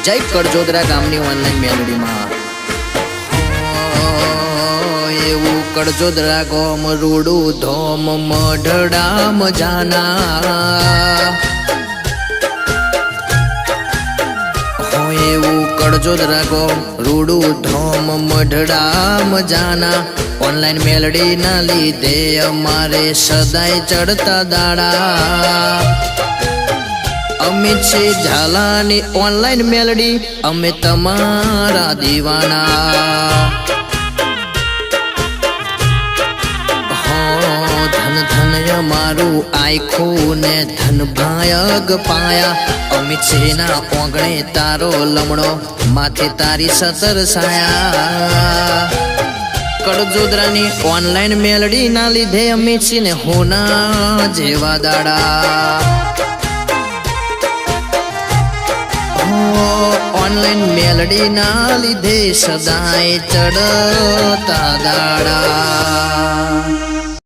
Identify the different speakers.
Speaker 1: जय कड़जोदरा गामनी online melody में एवं कड़जोदरा गोम रूडू धोम मढ़ड़ा मजाना एवं कड़जोदरा गोम रूडू धोम मढ़ड़ा मजाना ऑनलाइन मेलोडी ना लीधे अमारे सदाय चढ़ता दाड़ा अमित छे झालानी ऑनलाइन मेलोडी अमे तमारा दीवाना धन धन अमारू आयखू ने धन भायग पाया अमित छे ना ओगणे तारो लमड़ो माथे तारी सतर साया कड़जोदरानी ऑनलाइन मेलोडी ना लीधे अमित छे ने होना जेवा दाड़ा ऑनलाइन मेलोडी ना लीधे सदाय चढ़ता दाड़ा।